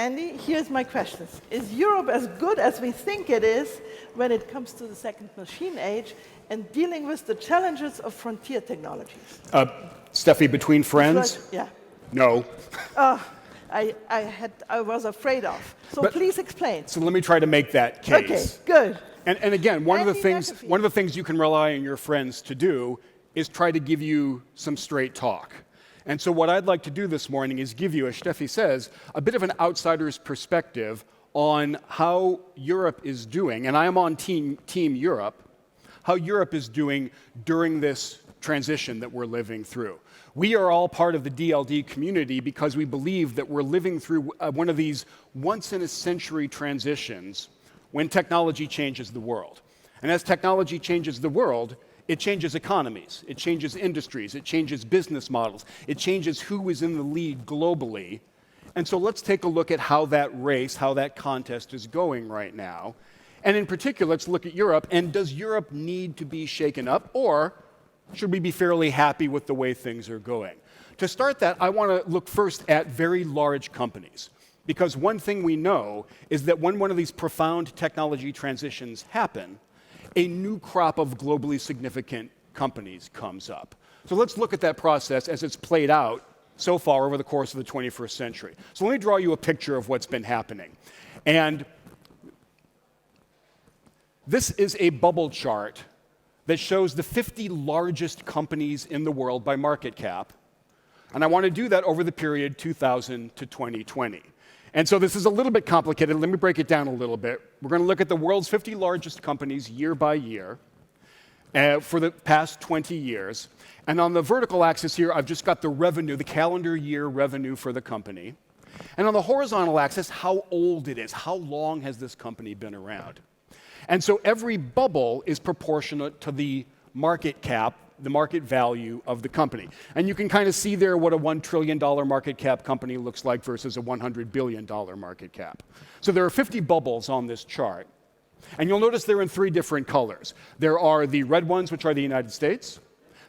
Andy, here's my question. Is Europe as good as we think it is when it comes to the second machine age and dealing with the challenges of frontier technologies? Steffi, between friends? Yeah. No. I was afraid of. So please explain. So let me try to make that case. Okay, good. And again, one of the McAfee. things you can rely on your friends to do is try to give you some straight talk. And so what I'd like to do this morning is give you, as Steffi says, a bit of an outsider's perspective on how Europe is doing, and I am on Team Europe, how Europe is doing during this transition that we're living through. We are all part of the DLD community because we believe that we're living through one of these once-in-a-century transitions when technology changes the world. And as technology changes the world, it changes economies, it changes industries, it changes business models, it changes who is in the lead globally. And so let's take a look at how that race, how that contest is going right now. And in particular, let's look at Europe, and does Europe need to be shaken up, or should we be fairly happy with the way things are going? To start that, I want to look first at very large companies, because one thing we know is that when one of these profound technology transitions happen, a new crop of globally significant companies comes up. So let's look at that process as it's played out so far over the course of the 21st century. So let me draw you a picture of what's been happening. And this is a bubble chart that shows the 50 largest companies in the world by market cap. And I want to do that over the period 2000 to 2020. And so this is a little bit complicated. Let me break it down a little bit. We're going to look at the world's 50 largest companies year by year for the past 20 years. And on the vertical axis here, I've just got the revenue, the calendar year revenue for the company. And on the horizontal axis, how old it is. How long has this company been around? And so every bubble is proportionate to the market cap, the market value of the company. And you can kind of see there what a $1 trillion market cap company looks like versus a $100 billion market cap. So there are 50 bubbles on this chart. And you'll notice they're in three different colors. There are the red ones, which are the United States.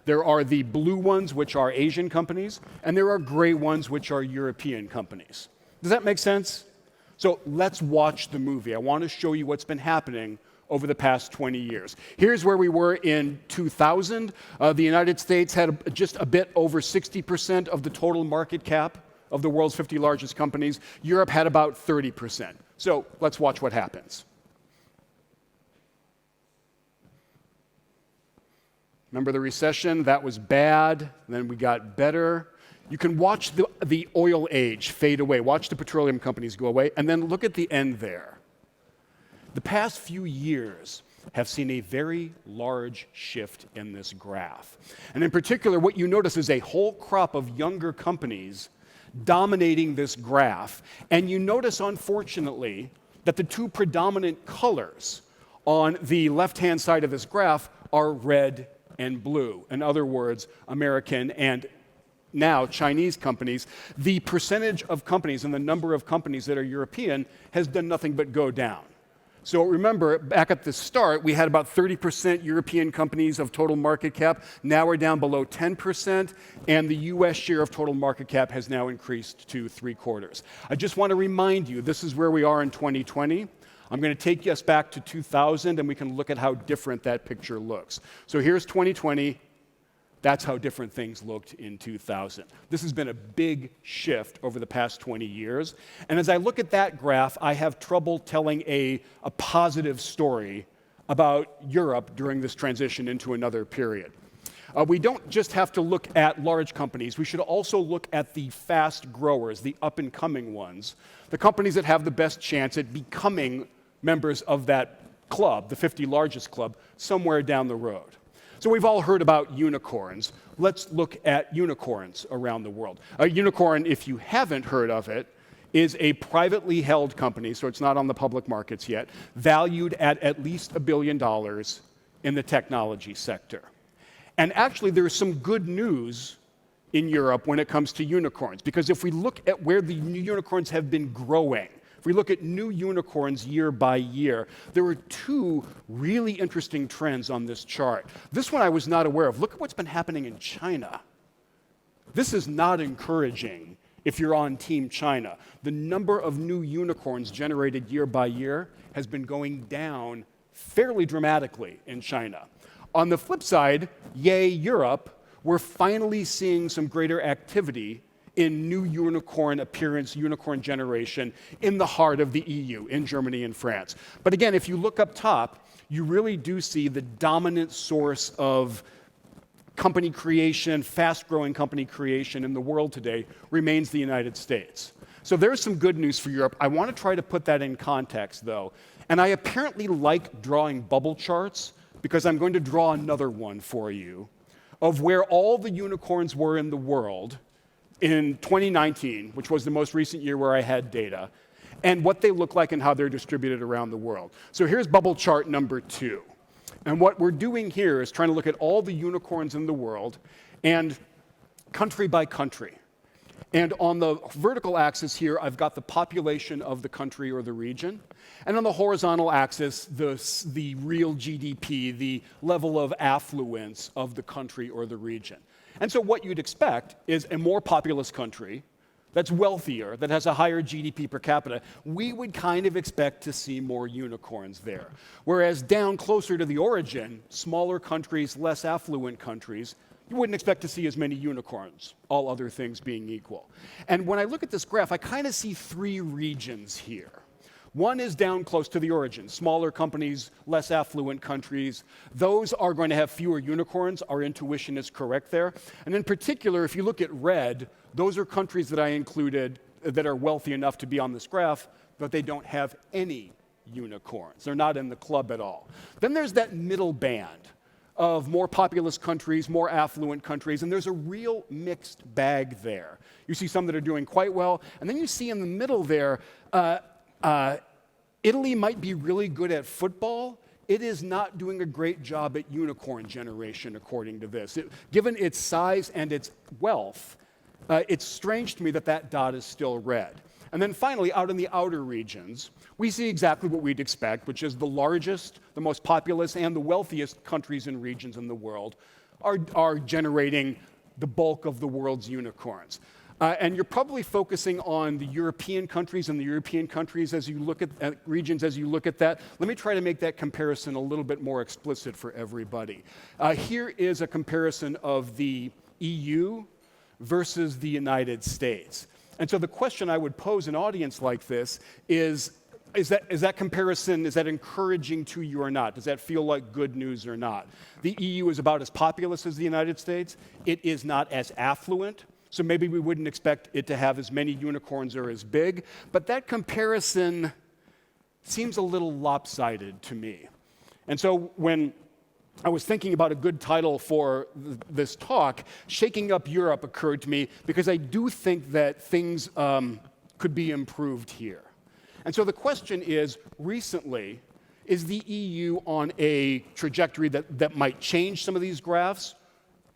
There are the blue ones, which are Asian companies. And there are gray ones, which are European companies. Does that make sense? So let's watch the movie. I want to show you what's been happening over the past 20 years. Here's where we were in 2000. The United States had just a bit over 60% of the total market cap of the world's 50 largest companies. Europe had about 30%. So let's watch what happens. Remember the recession? That was bad. Then we got better. You can watch the oil age fade away. Watch the petroleum companies go away. And then look at the end there. The past few years have seen a very large shift in this graph. And in particular, what you notice is a whole crop of younger companies dominating this graph. And you notice, unfortunately, that the two predominant colors on the left-hand side of this graph are red and blue. In other words, American and now Chinese companies. The percentage of companies and the number of companies that are European has done nothing but go down. So remember, back at the start, we had about 30% European companies of total market cap. Now we're down below 10%, and the US share of total market cap has now increased to 3/4. I just want to remind you, this is where we are in 2020. I'm going to take us back to 2000, and we can look at how different that picture looks. So here's 2020. That's how different things looked in 2000. This has been a big shift over the past 20 years. And as I look at that graph, I have trouble telling a positive story about Europe during this transition into another period. We don't just have to look at large companies. We should also look at the fast growers, the up-and-coming ones, the companies that have the best chance at becoming members of that club, the 50 largest club, somewhere down the road. So we've all heard about unicorns. Let's look at unicorns around the world. A unicorn, if you haven't heard of it, is a privately held company, so it's not on the public markets yet, valued at least $1 billion in the technology sector. And actually, there's some good news in Europe when it comes to unicorns, because if we look at where the new unicorns have been growing, if we look at new unicorns year by year, there are two really interesting trends on this chart. This one I was not aware of. Look at what's been happening in China. This is not encouraging if you're on Team China. The number of new unicorns generated year by year has been going down fairly dramatically in China. On the flip side, yay Europe, we're finally seeing some greater activity in new unicorn appearance, unicorn generation in the heart of the EU, in Germany and France. But again, if you look up top, you really do see the dominant source of company creation, fast-growing company creation in the world today remains the United States. So there's some good news for Europe. I want to try to put that in context, though. And I apparently like drawing bubble charts because I'm going to draw another one for you of where all the unicorns were in the world in 2019, which was the most recent year where I had data, and what they look like and how they're distributed around the world. So here's bubble chart number 2. And what we're doing here is trying to look at all the unicorns in the world and country by country. And on the vertical axis here, I've got the population of the country or the region. And on the horizontal axis, the real GDP, the level of affluence of the country or the region. And so what you'd expect is a more populous country that's wealthier, that has a higher GDP per capita, we would kind of expect to see more unicorns there. Whereas down closer to the origin, smaller countries, less affluent countries, you wouldn't expect to see as many unicorns, all other things being equal. And when I look at this graph, I kind of see 3 regions here. One is down close to the origin, smaller companies, less affluent countries. Those are going to have fewer unicorns. Our intuition is correct there. And in particular, if you look at red, those are countries that I included that are wealthy enough to be on this graph, but they don't have any unicorns. They're not in the club at all. Then there's that middle band of more populous countries, more affluent countries, and there's a real mixed bag there. You see some that are doing quite well, and then you see in the middle there, Italy might be really good at football. It is not doing a great job at unicorn generation, according to this. Given its size and its wealth, it's strange to me that that dot is still red. And then finally, out in the outer regions, we see exactly what we'd expect, which is the largest, the most populous, and the wealthiest countries and regions in the world are generating the bulk of the world's unicorns. And you're probably focusing on the European countries and the European countries as you look at regions as you look at that. Let me try to make that comparison a little bit more explicit for everybody. Here is a comparison of the EU versus the United States. And so the question I would pose an audience like this is that comparison, is that encouraging to you or not? Does that feel like good news or not? The EU is about as populous as the United States. It is not as affluent. So maybe we wouldn't expect it to have as many unicorns or as big, but that comparison seems a little lopsided to me. And so when I was thinking about a good title for this talk, Shaking Up Europe occurred to me because I do think that things could be improved here. And so the question is, recently, is the EU on a trajectory that might change some of these graphs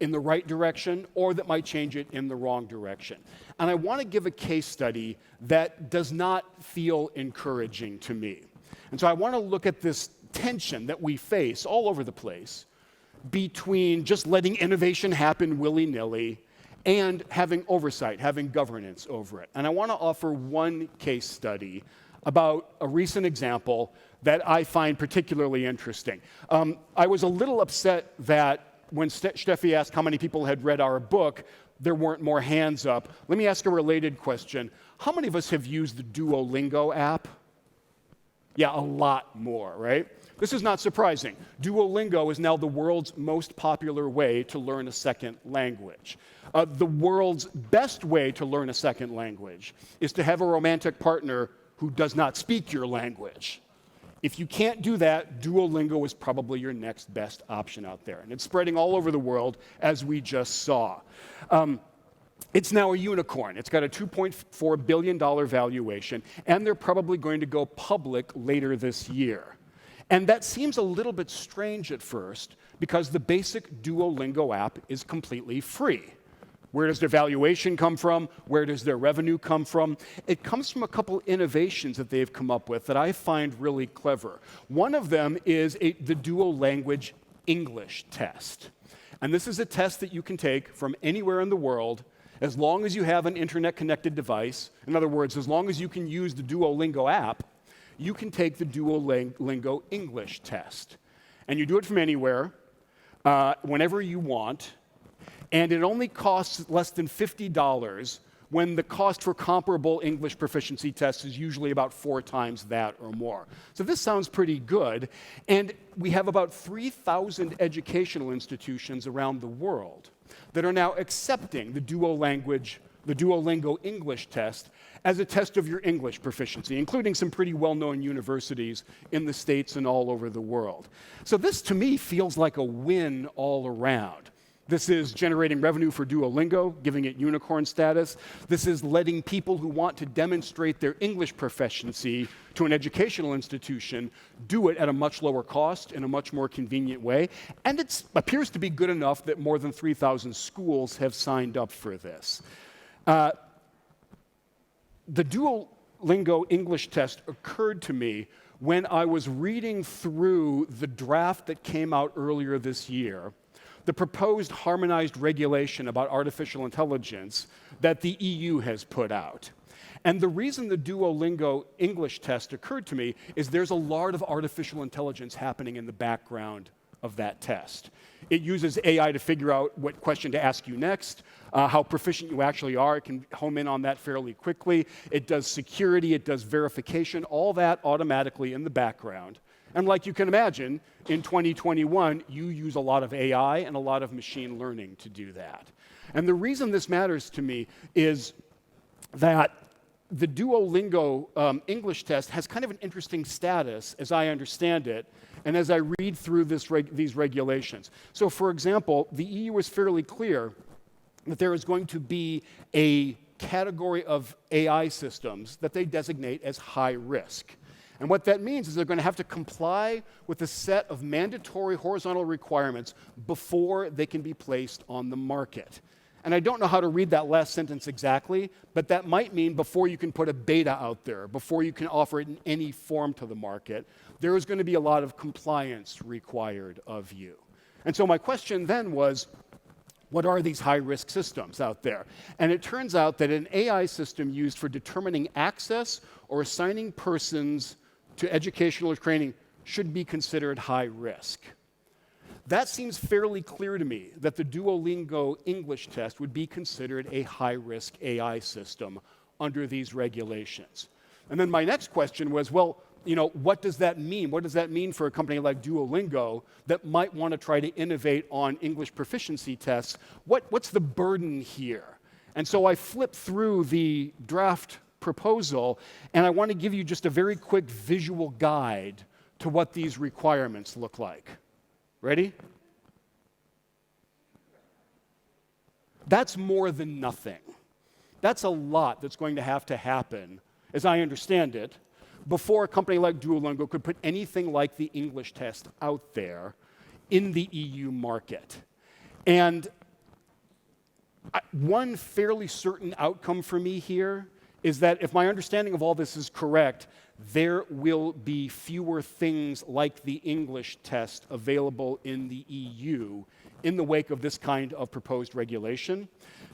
in the right direction, or that might change it in the wrong direction? And I want to give a case study that does not feel encouraging to me. And so I want to look at this tension that we face all over the place between just letting innovation happen willy-nilly and having oversight, having governance over it. And I want to offer one case study about a recent example that I find particularly interesting. I was a little upset that when Steffi asked how many people had read our book, there weren't more hands up. Let me ask a related question. How many of us have used the Duolingo app? Yeah, a lot more, right? This is not surprising. Duolingo is now the world's most popular way to learn a second language. The world's best way to learn a second language is to have a romantic partner who does not speak your language. If you can't do that, Duolingo is probably your next best option out there. And it's spreading all over the world, as we just saw. It's now a unicorn. It's got a $2.4 billion valuation, and they're probably going to go public later this year. And that seems a little bit strange at first, because the basic Duolingo app is completely free. Where does their valuation come from? Where does their revenue come from? It comes from a couple innovations that they've come up with that I find really clever. One of them is the Duo Language English test. And this is a test that you can take from anywhere in the world, As long as you have an internet-connected device, in other words, as long as you can use the Duolingo app, you can take the Duolingo English test. And you do it from anywhere, whenever you want, and it only costs less than $50 when the cost for comparable English proficiency tests is usually about 4 times that or more. So this sounds pretty good, and we have about 3,000 educational institutions around the world that are now accepting the Duolingo English test as a test of your English proficiency, including some pretty well-known universities in the States and all over the world. So this, to me, feels like a win all around. This is generating revenue for Duolingo, giving it unicorn status. This is letting people who want to demonstrate their English proficiency to an educational institution do it at a much lower cost in a much more convenient way. And it appears to be good enough that more than 3,000 schools have signed up for this. The Duolingo English test occurred to me when I was reading through the draft that came out earlier this year, the proposed harmonized regulation about artificial intelligence that the EU has put out. And the reason the Duolingo English test occurred to me is there's a lot of artificial intelligence happening in the background of that test. It uses AI to figure out what question to ask you next, how proficient you actually are. It can home in on that fairly quickly. It does security, it does verification, all that automatically in the background. And like you can imagine, in 2021, you use a lot of AI and a lot of machine learning to do that. And the reason this matters to me is that the Duolingo English test has kind of an interesting status, as I understand it, and as I read through these regulations. So, for example, the EU is fairly clear that there is going to be a category of AI systems that they designate as high risk. And what that means is they're going to have to comply with a set of mandatory horizontal requirements before they can be placed on the market. And I don't know how to read that last sentence exactly, but that might mean before you can put a beta out there, before you can offer it in any form to the market, there is going to be a lot of compliance required of you. And so my question then was, what are these high-risk systems out there? And it turns out that an AI system used for determining access or assigning persons to educational training should be considered high risk. That seems fairly clear to me that the Duolingo English test would be considered a high-risk AI system under these regulations. And then my next question was, well, what does that mean? What does that mean for a company like Duolingo that might want to try to innovate on English proficiency tests? What's the burden here? And so I flipped through the draft proposal, and I want to give you just a very quick visual guide to what these requirements look like. Ready? That's more than nothing. That's a lot that's going to have to happen, as I understand it, before a company like Duolingo could put anything like the English test out there in the EU market. And one fairly certain outcome for me here is that if my understanding of all this is correct, there will be fewer things like the English test available in the EU in the wake of this kind of proposed regulation.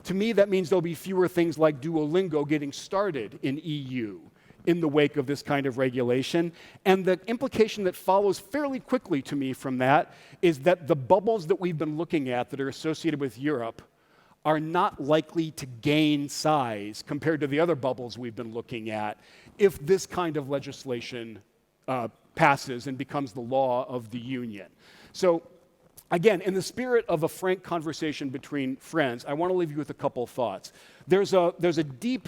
To me, that means there'll be fewer things like Duolingo getting started in EU in the wake of this kind of regulation. And the implication that follows fairly quickly to me from that is that the bubbles that we've been looking at that are associated with Europe are not likely to gain size compared to the other bubbles we've been looking at if this kind of legislation passes and becomes the law of the Union. So again, in the spirit of a frank conversation between friends, I want to leave you with a couple thoughts. There's a deep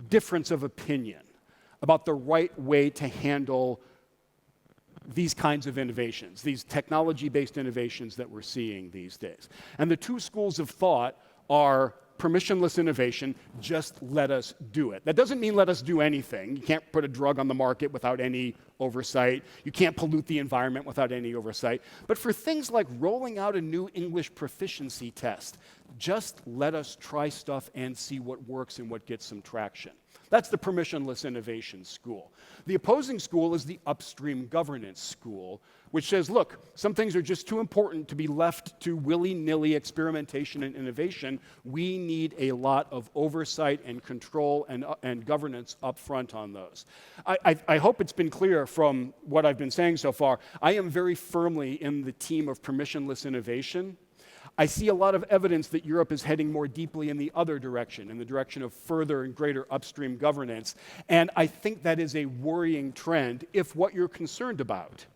difference of opinion about the right way to handle these kinds of innovations, these technology-based innovations that we're seeing these days. And the two schools of thought are permissionless innovation, just let us do it. That doesn't mean let us do anything. You can't put a drug on the market without any oversight. You can't pollute the environment without any oversight. But for things like rolling out a new English proficiency test, just let us try stuff and see what works and what gets some traction. That's the permissionless innovation school. The opposing school is the upstream governance school, which says, look, some things are just too important to be left to willy-nilly experimentation and innovation. We need a lot of oversight and control and governance up front on those. I hope it's been clear from what I've been saying so far. I am very firmly in the team of permissionless innovation. I see a lot of evidence that Europe is heading more deeply in the other direction, in the direction of further and greater upstream governance. And I think that is a worrying trend if what you're concerned about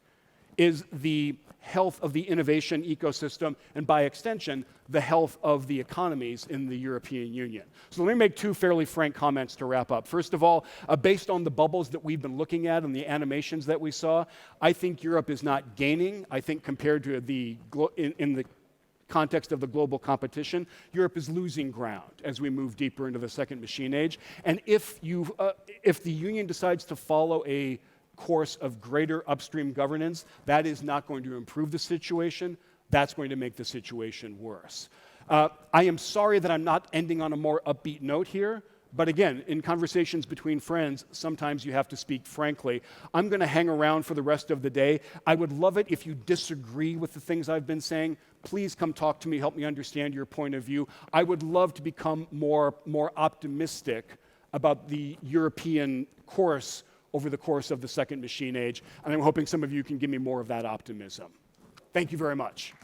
is the health of the innovation ecosystem and, by extension, the health of the economies in the European Union. So let me make two fairly frank comments to wrap up. First of all, based on the bubbles that we've been looking at and the animations that we saw, I think Europe is not gaining. I think compared to in the context of the global competition, Europe is losing ground as we move deeper into the second machine age. And if the Union decides to follow a course of greater upstream governance, that is not going to improve the situation. That's going to make the situation worse. I am sorry that I'm not ending on a more upbeat note here, but again, in conversations between friends, sometimes you have to speak frankly. I'm going to hang around for the rest of the day. I would love it if you disagree with the things I've been saying. Please come talk to me, help me understand your point of view. I would love to become more optimistic about the European course over the course of the second machine age, and I'm hoping some of you can give me more of that optimism. Thank you very much.